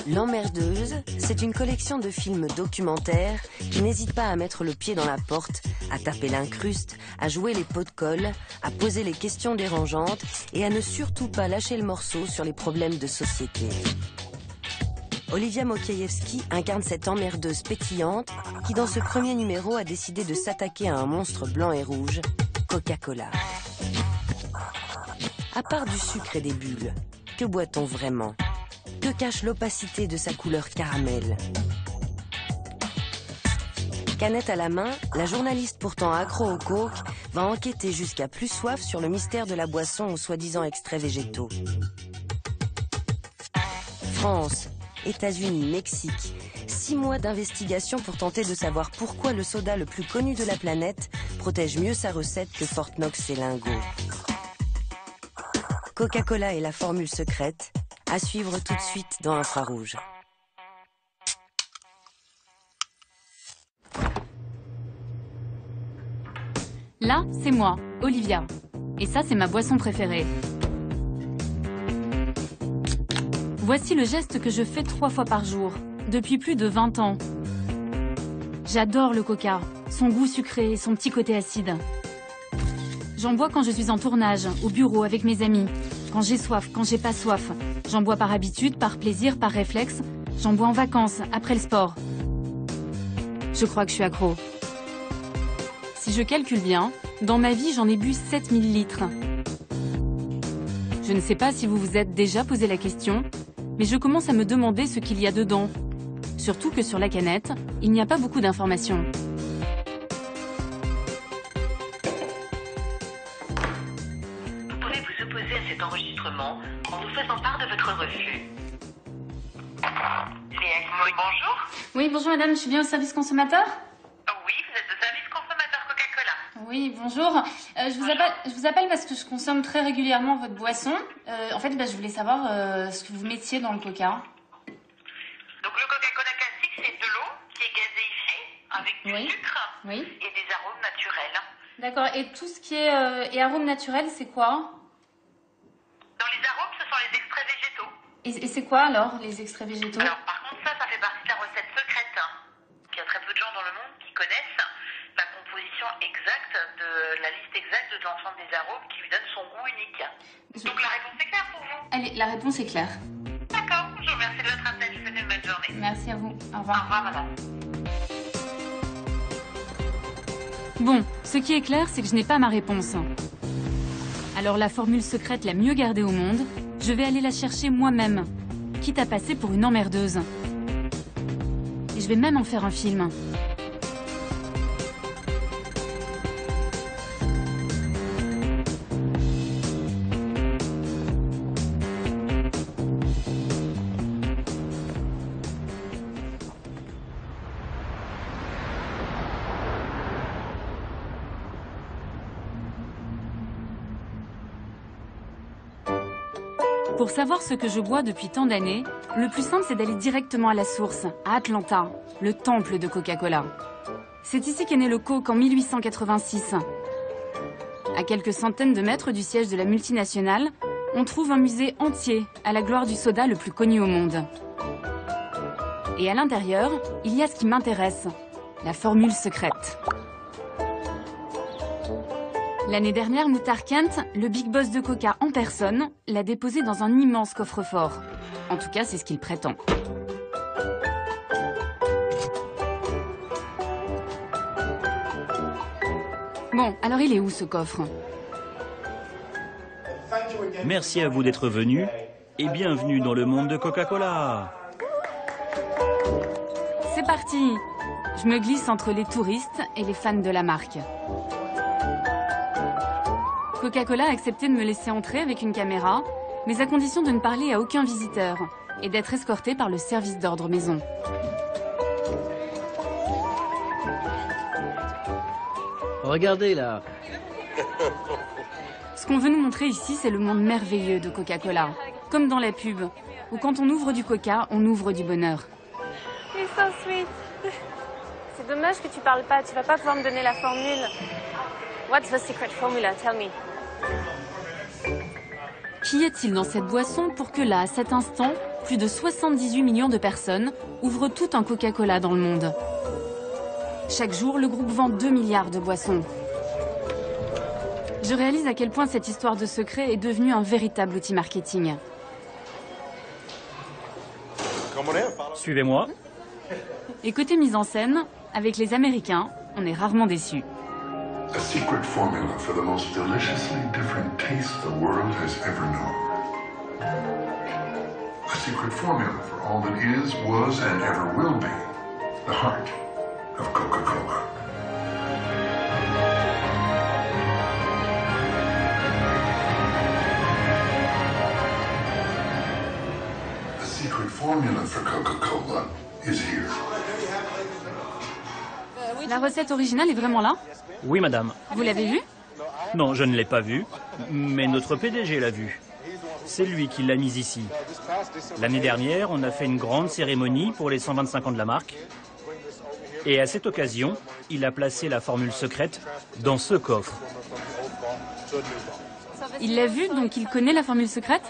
L'Emmerdeuse, c'est une collection de films documentaires qui n'hésitent pas à mettre le pied dans la porte, à taper l'incruste, à jouer les pots de colle, à poser les questions dérangeantes et à ne surtout pas lâcher le morceau sur les problèmes de société. Olivia Mokiejewski incarne cette emmerdeuse pétillante qui, dans ce premier numéro, a décidé de s'attaquer à un monstre blanc et rouge, Coca-Cola. À part du sucre et des bulles, que boit-on vraiment ? Que cache l'opacité de sa couleur caramel? Canette à la main, la journaliste pourtant accro au coke va enquêter jusqu'à plus soif sur le mystère de la boisson aux soi-disant extraits végétaux. France, États-Unis, Mexique, 6 mois d'investigation pour tenter de savoir pourquoi le soda le plus connu de la planète protège mieux sa recette que Fort Knox et Lingo. Coca-Cola et la formule secrète, à suivre tout de suite dans Infrarouge. Là, c'est moi, Olivia. Et ça, c'est ma boisson préférée. Voici le geste que je fais 3 fois par jour, depuis plus de 20 ans. J'adore le coca, son goût sucré et son petit côté acide. J'en bois quand je suis en tournage, au bureau, avec mes amis. Quand j'ai soif, quand j'ai pas soif. J'en bois par habitude, par plaisir, par réflexe. J'en bois en vacances, après le sport. Je crois que je suis accro. Si je calcule bien, dans ma vie, j'en ai bu 7000 litres. Je ne sais pas si vous vous êtes déjà posé la question, mais je commence à me demander ce qu'il y a dedans. Surtout que sur la canette, il n'y a pas beaucoup d'informations. Vous pouvez vous opposer à cet enregistrement en nous faisant part de votre refus. Bonjour. Oui, bonjour madame, je suis bien au service consommateur ? Oui, vous êtes au service consommateur Coca-Cola. Oui, bonjour. Je vous appelle parce que je consomme très régulièrement votre boisson. En fait, je voulais savoir ce que vous mettiez dans le coca. Donc le Coca-Cola classique, c'est de l'eau qui est gazéifiée avec du sucre et des arômes naturels. D'accord, et tout ce qui est arômes naturels, c'est quoi ? Dans les arômes, ce sont les extraits végétaux. Et c'est quoi alors, les extraits végétaux ? Alors par contre, ça fait partie de la recette secrète. Il y a très peu de gens dans le monde qui connaissent la composition exacte de la liste exacte de l'ensemble des arômes qui lui donne son goût unique. Donc la réponse est claire pour vous ? Allez, la réponse est claire. D'accord, je vous remercie de votre appel, je vous souhaite une bonne journée. Merci à vous, au Au revoir. revoir madame. Bon, ce qui est clair, c'est que je n'ai pas ma réponse. Alors la formule secrète la mieux gardée au monde, je vais aller la chercher moi-même, quitte à passer pour une emmerdeuse. Et je vais même en faire un film. Pour savoir ce que je bois depuis tant d'années, le plus simple c'est d'aller directement à la source, à Atlanta, le temple de Coca-Cola. C'est ici qu'est né le Coke en 1886. À quelques centaines de mètres du siège de la multinationale, on trouve un musée entier à la gloire du soda le plus connu au monde. Et à l'intérieur, il y a ce qui m'intéresse, la formule secrète. L'année dernière, Muhtar Kent, le big boss de Coca en personne, l'a déposé dans un immense coffre-fort. En tout cas, c'est ce qu'il prétend. Bon, alors il est où ce coffre? Merci à vous d'être venus et bienvenue dans le monde de Coca-Cola. C'est parti! Je me glisse entre les touristes et les fans de la marque. Coca-Cola a accepté de me laisser entrer avec une caméra, mais à condition de ne parler à aucun visiteur et d'être escorté par le service d'ordre maison. Regardez là. Ce qu'on veut nous montrer ici, c'est le monde merveilleux de Coca-Cola. Comme dans la pub, où quand on ouvre du coca, on ouvre du bonheur. You're so sweet. C'est dommage que tu parles pas, tu vas pas pouvoir me donner la formule. What's the secret formula? Tell me. Qu'y a-t-il dans cette boisson pour que là, à cet instant, plus de 78 millions de personnes ouvrent tout un Coca-Cola dans le monde? Chaque jour, le groupe vend 2 milliards de boissons. Je réalise à quel point cette histoire de secret est devenue un véritable outil marketing. Suivez-moi. Et côté mise en scène, avec les Américains, on est rarement déçus. A secret formula for the most deliciously different taste the world has ever known. A secret formula for all that is, was, and ever will be the heart of Coca-Cola. The secret formula for Coca-Cola is here. La recette originale est vraiment là? Oui, madame. Vous l'avez vue? Non, je ne l'ai pas vue, mais notre PDG l'a vue. C'est lui qui l'a mise ici. L'année dernière, on a fait une grande cérémonie pour les 125 ans de la marque. Et à cette occasion, il a placé la formule secrète dans ce coffre. Il l'a vue, donc il connaît la formule secrète?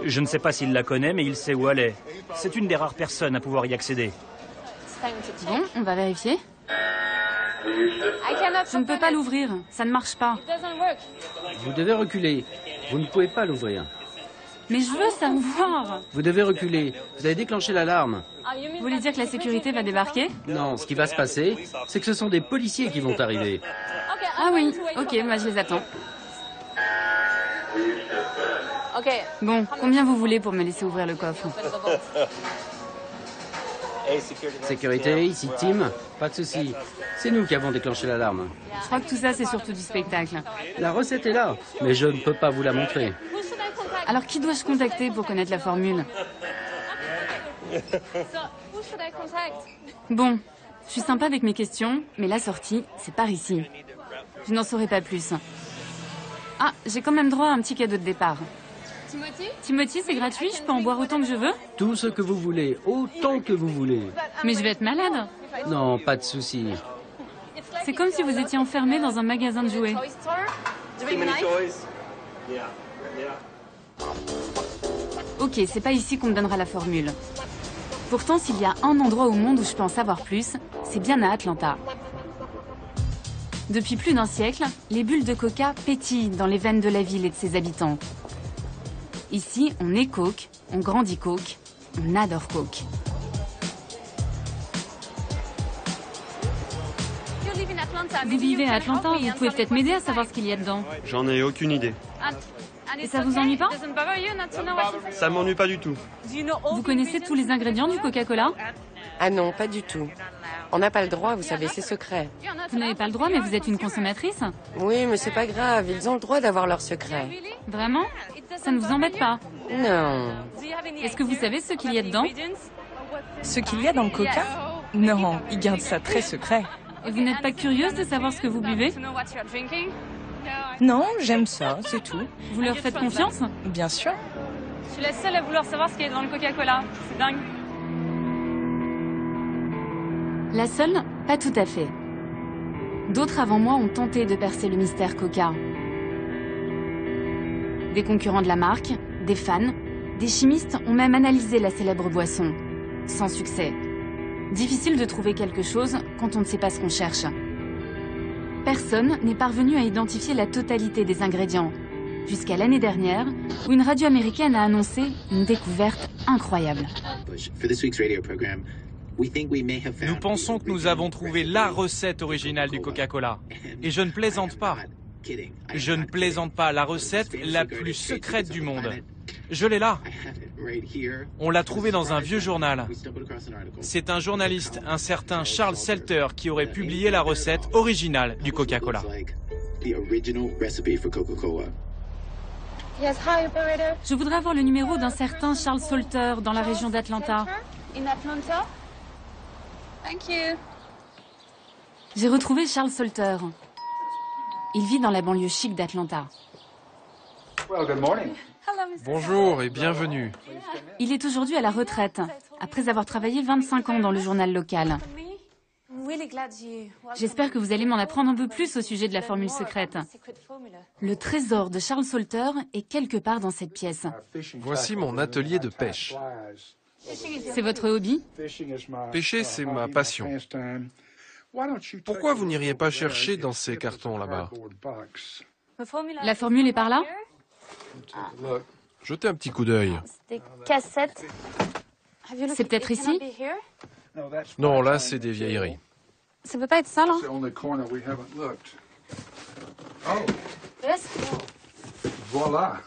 Je ne sais pas s'il la connaît, mais il sait où elle est. C'est une des rares personnes à pouvoir y accéder. Bon, on va vérifier. Je ne peux pas l'ouvrir, ça ne marche pas. Vous devez reculer. Vous ne pouvez pas l'ouvrir. Mais je veux savoir. Vous devez reculer. Vous avez déclenché l'alarme. Vous voulez dire que la sécurité va débarquer? Non, ce qui va se passer, c'est que ce sont des policiers qui vont arriver. Ah oui, ok, moi je les attends. Bon, combien vous voulez pour me laisser ouvrir le coffre? Sécurité, ici Tim. Pas de souci. C'est nous qui avons déclenché l'alarme. Je crois que tout ça c'est surtout du spectacle. La recette est là, mais je ne peux pas vous la montrer. Alors qui dois-je contacter pour connaître la formule? Bon, je suis sympa avec mes questions, mais la sortie, c'est par ici. Je n'en saurai pas plus. Ah, j'ai quand même droit à un petit cadeau de départ. Timothy, c'est gratuit, je peux en boire autant que je veux? Tout ce que vous voulez, autant que vous voulez. Mais je vais être malade. Non, pas de souci. C'est comme si vous étiez enfermé dans un magasin de jouets. Ok, c'est pas ici qu'on me donnera la formule. Pourtant, s'il y a un endroit au monde où je peux en savoir plus, c'est bien à Atlanta. Depuis plus d'un siècle, les bulles de coca pétillent dans les veines de la ville et de ses habitants. Ici, on est Coke, on grandit Coke, on adore Coke. Vous vivez à Atlanta, vous pouvez peut-être m'aider à savoir ce qu'il y a dedans. J'en ai aucune idée. Et ça vous ennuie pas? Ça m'ennuie pas du tout. Vous connaissez tous les ingrédients du Coca-Cola? Ah non, pas du tout. On n'a pas le droit, vous savez, c'est secret. Vous n'avez pas le droit, mais vous êtes une consommatrice? Oui, mais c'est pas grave, ils ont le droit d'avoir leur secret. Vraiment? Ça ne vous embête pas? Non. Est-ce que vous savez ce qu'il y a dedans? Ce qu'il y a dans le coca? Non, ils gardent ça très secret. Et vous n'êtes pas curieuse de savoir ce que vous buvez? Non, j'aime ça, c'est tout. Vous leur faites confiance? Bien sûr. Je suis la seule à vouloir savoir ce qu'il y a dans le Coca-Cola. C'est dingue. La seule? Pas tout à fait. D'autres avant moi ont tenté de percer le mystère Coca. Des concurrents de la marque, des fans, des chimistes ont même analysé la célèbre boisson. Sans succès. Difficile de trouver quelque chose quand on ne sait pas ce qu'on cherche. Personne n'est parvenu à identifier la totalité des ingrédients, jusqu'à l'année dernière, où une radio américaine a annoncé une découverte incroyable. Nous pensons que nous avons trouvé la recette originale du Coca-Cola. Et je ne plaisante pas. Je ne plaisante pas, la recette la plus secrète du monde. Je l'ai là. On l'a trouvée dans un vieux journal. C'est un journaliste, un certain Charles Selter, qui aurait publié la recette originale du Coca-Cola. Je voudrais avoir le numéro d'un certain Charles Salter dans la région d'Atlanta. J'ai retrouvé Charles Salter. Il vit dans la banlieue chic d'Atlanta. Bonjour et bienvenue. Il est aujourd'hui à la retraite, après avoir travaillé 25 ans dans le journal local. J'espère que vous allez m'en apprendre un peu plus au sujet de la formule secrète. Le trésor de Charles Salter est quelque part dans cette pièce. Voici mon atelier de pêche. C'est votre hobby? Pêcher, c'est ma passion. Pourquoi vous n'iriez pas chercher dans ces cartons là-bas? La formule est par là? Jetez un petit coup d'œil. Des cassettes. C'est peut-être ici? Non, là, c'est des vieilleries. Ça peut pas être ça, là? Yes. Voilà.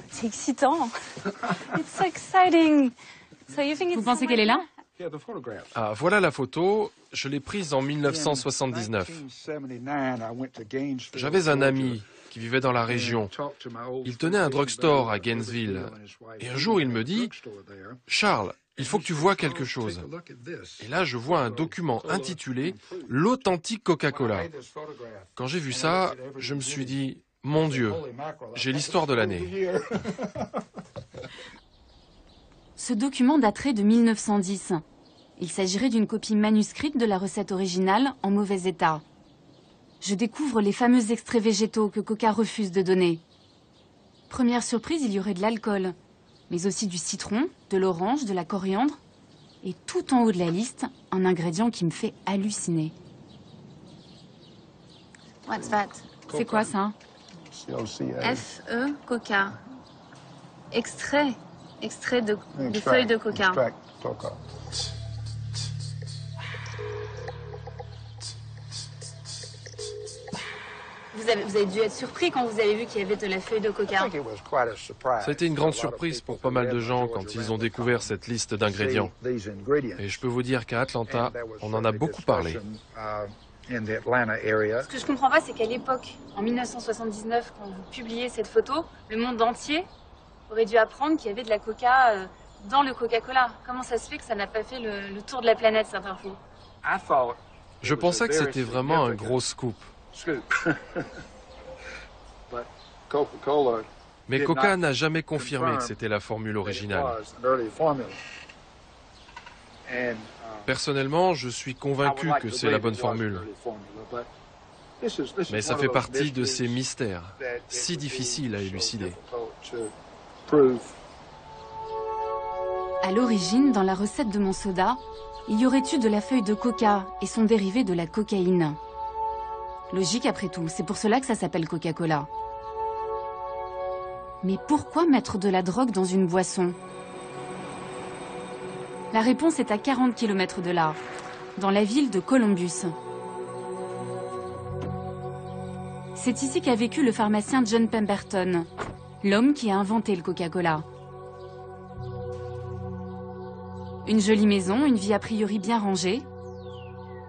C'est excitant. It's so exciting. So you think Vous pensez qu'elle est là? Ah, voilà la photo. Je l'ai prise en 1979. J'avais un ami qui vivait dans la région. Il tenait un drugstore à Gainesville. Et un jour, il me dit, « Charles, il faut que tu vois quelque chose. » Et là, je vois un document intitulé « L'authentique Coca-Cola ». Quand j'ai vu ça, je me suis dit, « Mon Dieu, j'ai l'histoire de l'année. » Ce document daterait de 1910. Il s'agirait d'une copie manuscrite de la recette originale en mauvais état. Je découvre les fameux extraits végétaux que Coca refuse de donner. Première surprise, il y aurait de l'alcool, mais aussi du citron, de l'orange, de la coriandre, et tout en haut de la liste, un ingrédient qui me fait halluciner. What's that? C'est quoi ça? F-E, Coca. Extrait de feuilles de coca. Vous avez dû être surpris quand vous avez vu qu'il y avait de la feuille de coca. Ça a été une grande surprise pour pas mal de gens quand ils ont découvert cette liste d'ingrédients. Et je peux vous dire qu'à Atlanta, on en a beaucoup parlé. Ce que je comprends pas, c'est qu'à l'époque, en 1979, quand vous publiez cette photo, le monde entier aurait dû apprendre qu'il y avait de la coca dans le Coca-Cola. Comment ça se fait que ça n'a pas fait le tour de la planète, cette info? Je pensais que c'était vraiment un gros scoop. Mais Coca n'a jamais confirmé que c'était la formule originale. Personnellement, je suis convaincu que c'est la bonne formule. Mais ça fait partie de ces mystères, si difficiles à élucider. À l'origine, dans la recette de mon soda, il y aurait eu de la feuille de coca et son dérivé de la cocaïne. Logique après tout, c'est pour cela que ça s'appelle Coca-Cola. Mais pourquoi mettre de la drogue dans une boisson? La réponse est à 40 km de là, dans la ville de Columbus. C'est ici qu'a vécu le pharmacien John Pemberton, l'homme qui a inventé le Coca-Cola. Une jolie maison, une vie a priori bien rangée.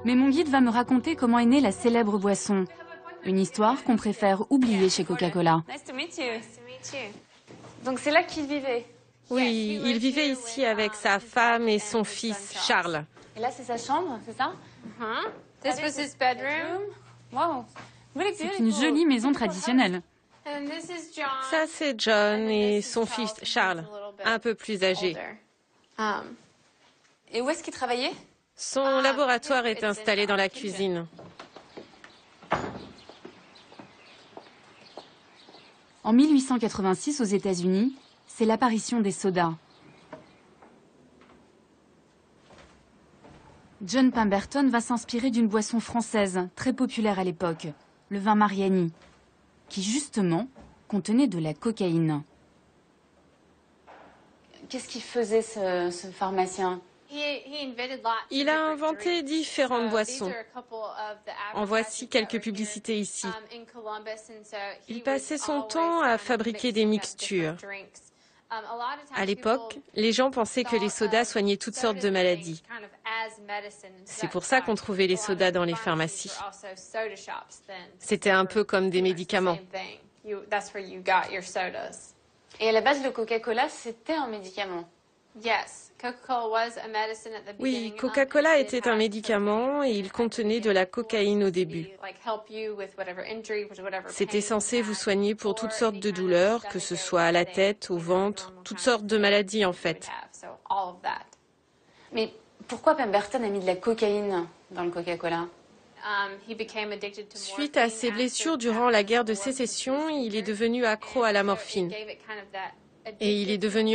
Mais mon guide va me raconter comment est née la célèbre boisson. Une histoire qu'on préfère oublier chez Coca-Cola. Nice to meet you. Donc c'est là qu'il vivait? Oui, il vivait ici avec sa femme et son fils, Charles. Et là, c'est sa chambre, c'est ça? This was his bedroom. Wow. C'est une jolie maison traditionnelle. Ça, c'est John et son fils, Charles, un peu plus âgé. Et où est-ce qu'il travaillait? Son laboratoire est installé dans la cuisine. En 1886, aux États-Unis, c'est l'apparition des sodas. John Pemberton va s'inspirer d'une boisson française très populaire à l'époque, le vin Mariani, qui justement contenait de la cocaïne. Qu'est-ce qu'il faisait ce pharmacien? Il a inventé différentes boissons. En voici quelques publicités ici. Il passait son temps à fabriquer des mixtures. À l'époque, les gens pensaient que les sodas soignaient toutes sortes de maladies. C'est pour ça qu'on trouvait les sodas dans les pharmacies. C'était un peu comme des médicaments. Et à la base, le Coca-Cola, c'était un médicament. Oui, Coca-Cola était un médicament et il contenait de la cocaïne au début. C'était censé vous soigner pour toutes sortes de douleurs, que ce soit à la tête, au ventre, toutes sortes de maladies en fait. Mais Pourquoi Pemberton a mis de la cocaïne dans le Coca-Cola? Suite à ses blessures durant la guerre de sécession, il est devenu accro à la morphine. Et il est devenu